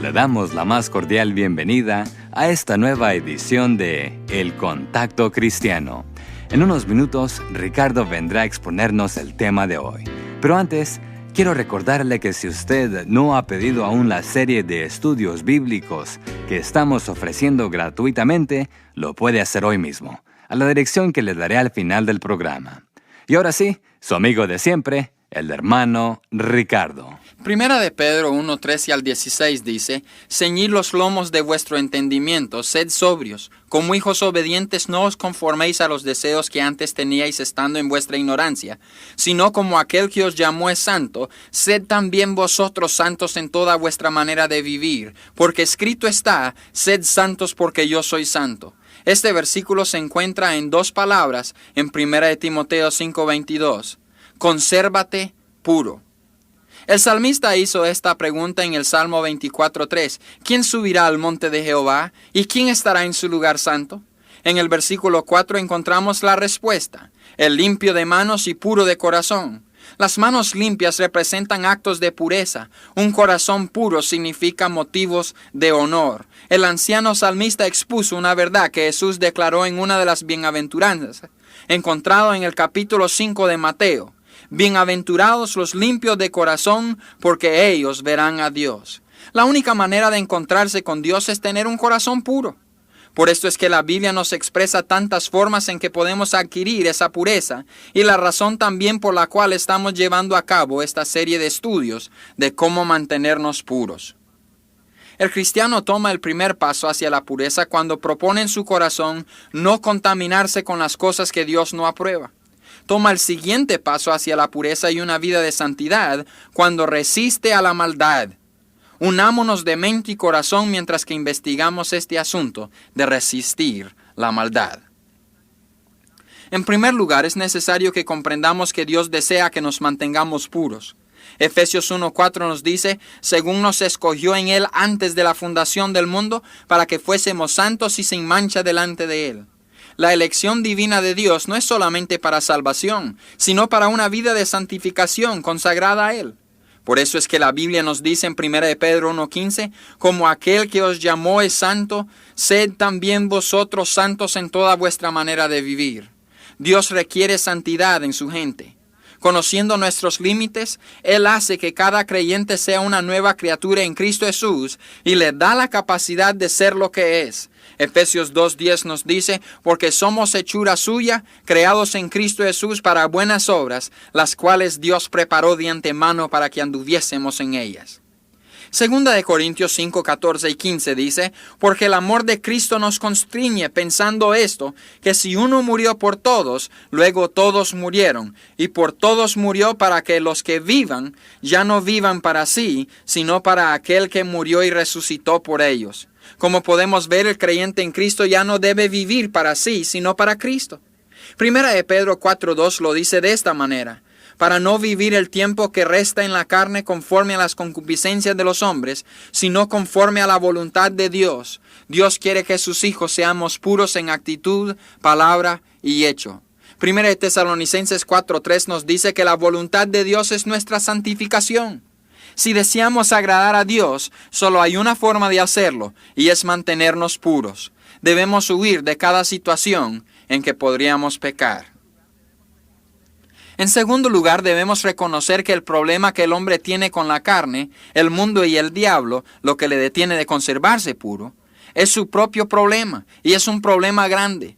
Le damos la más cordial bienvenida a esta nueva edición de El Contacto Cristiano. En unos minutos, Ricardo vendrá a exponernos el tema de hoy. Pero antes, quiero recordarle que si usted no ha pedido aún la serie de estudios bíblicos que estamos ofreciendo gratuitamente, lo puede hacer hoy mismo, a la dirección que le daré al final del programa. Y ahora sí, su amigo de siempre, el hermano Ricardo. Primera de Pedro 1, 13 al 16 dice: Ceñid los lomos de vuestro entendimiento, sed sobrios, como hijos obedientes no os conforméis a los deseos que antes teníais estando en vuestra ignorancia, sino como aquel que os llamó es santo, sed también vosotros santos en toda vuestra manera de vivir, porque escrito está, sed santos porque yo soy santo. Este versículo se encuentra en dos palabras en Primera de Timoteo 5:22. Consérvate puro. El salmista hizo esta pregunta en el Salmo 24:3. ¿Quién subirá al monte de Jehová? ¿Y quién estará en su lugar santo? En el versículo 4 encontramos la respuesta: el limpio de manos y puro de corazón. Las manos limpias representan actos de pureza. Un corazón puro significa motivos de honor. El anciano salmista expuso una verdad que Jesús declaró en una de las bienaventuranzas, encontrado en el capítulo 5 de Mateo. Bienaventurados los limpios de corazón, porque ellos verán a Dios. La única manera de encontrarse con Dios es tener un corazón puro. Por esto es que la Biblia nos expresa tantas formas en que podemos adquirir esa pureza, y la razón también por la cual estamos llevando a cabo esta serie de estudios de cómo mantenernos puros. El cristiano toma el primer paso hacia la pureza cuando propone en su corazón no contaminarse con las cosas que Dios no aprueba. Toma el siguiente paso hacia la pureza y una vida de santidad cuando resiste a la maldad. Unámonos de mente y corazón mientras que investigamos este asunto de resistir la maldad. En primer lugar, es necesario que comprendamos que Dios desea que nos mantengamos puros. Efesios 1:4 nos dice: según nos escogió en Él antes de la fundación del mundo, para que fuésemos santos y sin mancha delante de Él. La elección divina de Dios no es solamente para salvación, sino para una vida de santificación consagrada a Él. Por eso es que la Biblia nos dice en 1 de Pedro 1:15, como aquel que os llamó es santo, sed también vosotros santos en toda vuestra manera de vivir. Dios requiere santidad en su gente. Conociendo nuestros límites, Él hace que cada creyente sea una nueva criatura en Cristo Jesús y le da la capacidad de ser lo que es. Efesios 2:10 nos dice: porque somos hechura suya, creados en Cristo Jesús para buenas obras, las cuales Dios preparó de antemano para que anduviésemos en ellas. Segunda de Corintios 5, 14 y 15 dice: porque el amor de Cristo nos constriñe, pensando esto, que si uno murió por todos, luego todos murieron, y por todos murió para que los que vivan, ya no vivan para sí, sino para aquel que murió y resucitó por ellos. Como podemos ver, el creyente en Cristo ya no debe vivir para sí, sino para Cristo. Primera de Pedro 4:2 lo dice de esta manera: para no vivir el tiempo que resta en la carne conforme a las concupiscencias de los hombres, sino conforme a la voluntad de Dios. Dios quiere que sus hijos seamos puros en actitud, palabra y hecho. Primera de Tesalonicenses 4:3 nos dice que la voluntad de Dios es nuestra santificación. Si deseamos agradar a Dios, solo hay una forma de hacerlo, y es mantenernos puros. Debemos huir de cada situación en que podríamos pecar. En segundo lugar, debemos reconocer que el problema que el hombre tiene con la carne, el mundo y el diablo, lo que le detiene de conservarse puro, es su propio problema, y es un problema grande.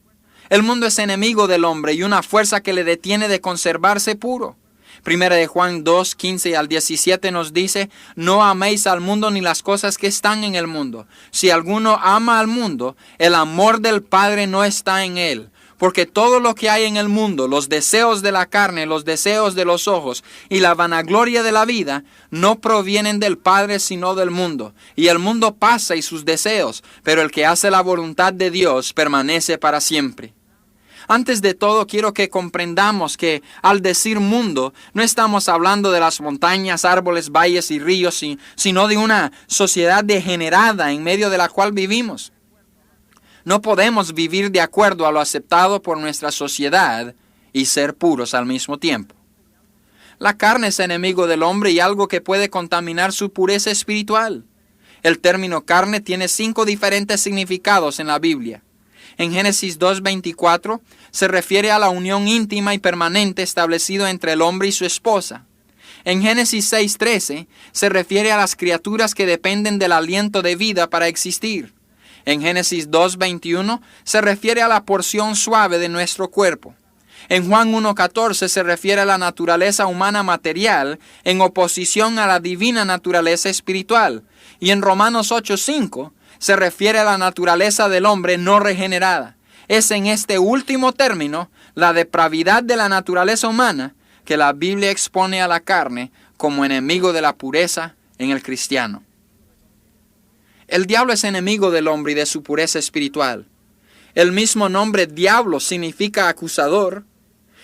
El mundo es enemigo del hombre y una fuerza que le detiene de conservarse puro. Primera de Juan 2, 15 al 17 nos dice: no améis al mundo ni las cosas que están en el mundo. Si alguno ama al mundo, el amor del Padre no está en él. Porque todo lo que hay en el mundo, los deseos de la carne, los deseos de los ojos y la vanagloria de la vida, no provienen del Padre sino del mundo. Y el mundo pasa y sus deseos, pero el que hace la voluntad de Dios permanece para siempre. Antes de todo, quiero que comprendamos que al decir mundo, no estamos hablando de las montañas, árboles, valles y ríos, sino de una sociedad degenerada en medio de la cual vivimos. No podemos vivir de acuerdo a lo aceptado por nuestra sociedad y ser puros al mismo tiempo. La carne es enemigo del hombre y algo que puede contaminar su pureza espiritual. El término carne tiene 5 diferentes significados en la Biblia. En Génesis 2:24 se refiere a la unión íntima y permanente establecida entre el hombre y su esposa. En Génesis 6:13 se refiere a las criaturas que dependen del aliento de vida para existir. En Génesis 2:21 se refiere a la porción suave de nuestro cuerpo. En Juan 1:14 se refiere a la naturaleza humana material en oposición a la divina naturaleza espiritual. Y en Romanos 8:5 se refiere a la naturaleza del hombre no regenerada. Es en este último término, la depravidad de la naturaleza humana, que la Biblia expone a la carne como enemigo de la pureza en el cristiano. El diablo es enemigo del hombre y de su pureza espiritual. El mismo nombre diablo significa acusador.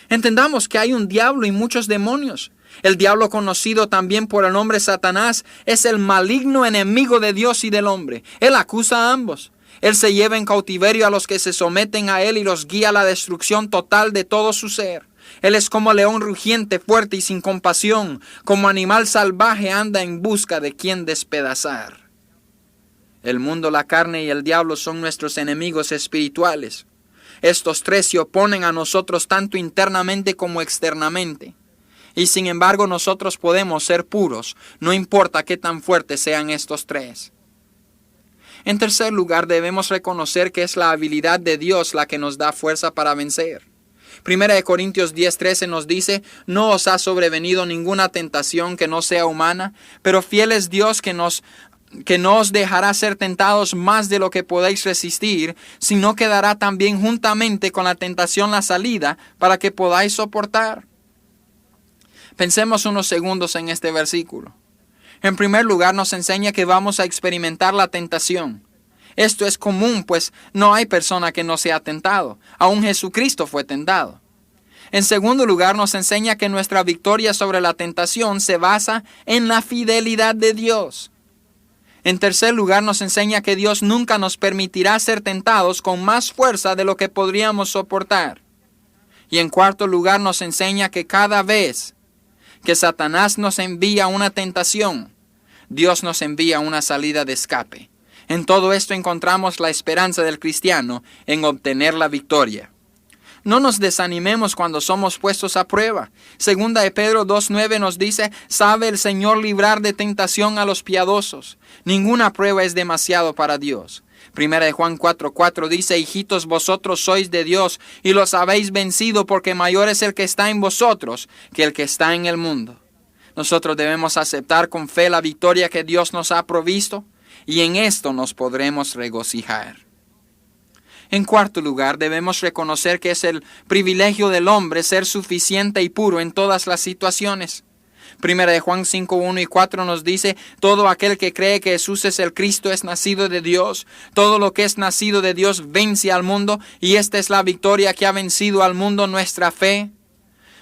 Entendamos que hay un diablo y muchos demonios. El diablo, conocido también por el nombre Satanás, es el maligno enemigo de Dios y del hombre. Él acusa a ambos. Él se lleva en cautiverio a los que se someten a él y los guía a la destrucción total de todo su ser. Él es como león rugiente, fuerte y sin compasión. Como animal salvaje anda en busca de quien despedazar. El mundo, la carne y el diablo son nuestros enemigos espirituales. Estos 3 se oponen a nosotros tanto internamente como externamente. Y sin embargo nosotros podemos ser puros, no importa qué tan fuertes sean estos 3. En tercer lugar, debemos reconocer que es la habilidad de Dios la que nos da fuerza para vencer. 1 Corintios 10:13 nos dice: no os ha sobrevenido ninguna tentación que no sea humana, pero fiel es Dios que no os dejará ser tentados más de lo que podéis resistir, sino que dará también juntamente con la tentación la salida para que podáis soportar. Pensemos unos segundos en este versículo. En primer lugar, nos enseña que vamos a experimentar la tentación. Esto es común, pues no hay persona que no sea tentado. Aún Jesucristo fue tentado. En segundo lugar, nos enseña que nuestra victoria sobre la tentación se basa en la fidelidad de Dios. En tercer lugar, nos enseña que Dios nunca nos permitirá ser tentados con más fuerza de lo que podríamos soportar. Y en cuarto lugar, nos enseña que cada vez que Satanás nos envía una tentación, Dios nos envía una salida de escape. En todo esto encontramos la esperanza del cristiano en obtener la victoria. No nos desanimemos cuando somos puestos a prueba. Segunda de Pedro 2:9 nos dice: sabe el Señor librar de tentación a los piadosos. Ninguna prueba es demasiado para Dios. Primera de Juan 4:4 dice: hijitos, vosotros sois de Dios y los habéis vencido, porque mayor es el que está en vosotros que el que está en el mundo. Nosotros debemos aceptar con fe la victoria que Dios nos ha provisto, y en esto nos podremos regocijar. En cuarto lugar, debemos reconocer que es el privilegio del hombre ser suficiente y puro en todas las situaciones. Primera de Juan 5:1 y 4 nos dice: todo aquel que cree que Jesús es el Cristo es nacido de Dios. Todo lo que es nacido de Dios vence al mundo, y esta es la victoria que ha vencido al mundo, nuestra fe.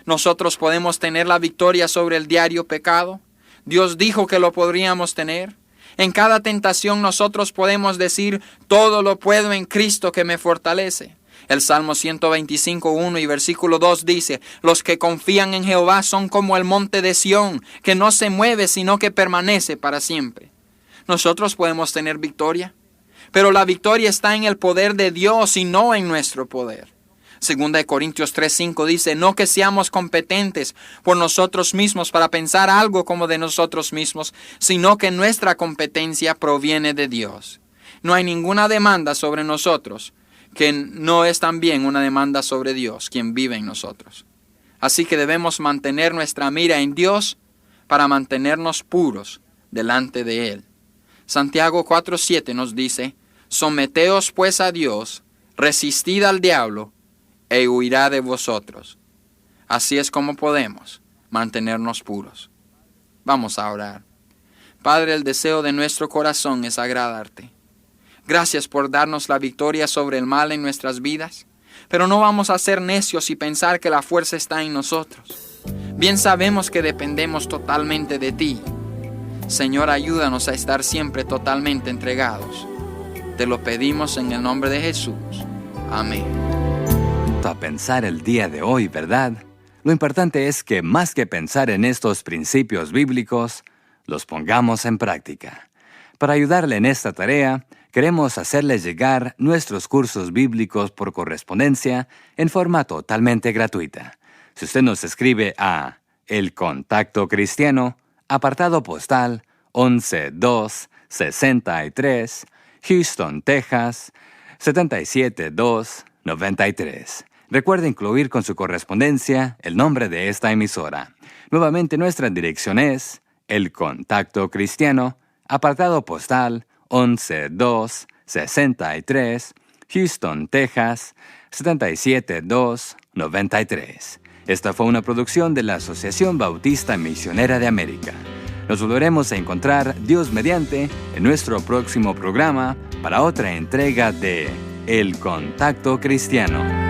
Nosotros podemos tener la victoria sobre el diario pecado. Dios dijo que lo podríamos tener. En cada tentación nosotros podemos decir: todo lo puedo en Cristo que me fortalece. El Salmo 125:1 y versículo 2 dice: los que confían en Jehová son como el monte de Sión, que no se mueve sino que permanece para siempre. Nosotros podemos tener victoria, pero la victoria está en el poder de Dios y no en nuestro poder. Segunda de Corintios 3:5 dice: no que seamos competentes por nosotros mismos para pensar algo como de nosotros mismos, sino que nuestra competencia proviene de Dios. No hay ninguna demanda sobre nosotros que no es también una demanda sobre Dios, quien vive en nosotros. Así que debemos mantener nuestra mira en Dios para mantenernos puros delante de Él. Santiago 4:7 nos dice: someteos pues a Dios, resistid al diablo, e huirá de vosotros. Así es como podemos mantenernos puros. Vamos a orar. Padre, el deseo de nuestro corazón es agradarte. Gracias por darnos la victoria sobre el mal en nuestras vidas, pero no vamos a ser necios y pensar que la fuerza está en nosotros. Bien sabemos que dependemos totalmente de ti. Señor, ayúdanos a estar siempre totalmente entregados. Te lo pedimos en el nombre de Jesús. Amén. A pensar el día de hoy, ¿verdad? Lo importante es que más que pensar en estos principios bíblicos, los pongamos en práctica. Para ayudarle en esta tarea, queremos hacerle llegar nuestros cursos bíblicos por correspondencia en forma totalmente gratuita. Si usted nos escribe a El Contacto Cristiano, apartado postal 11263, Houston, Texas, 77293. Recuerde incluir con su correspondencia el nombre de esta emisora. Nuevamente nuestra dirección es El Contacto Cristiano, apartado postal 11263, Houston, Texas, 77293. Esta fue una producción de la Asociación Bautista Misionera de América. Nos volveremos a encontrar, Dios mediante, en nuestro próximo programa para otra entrega de El Contacto Cristiano.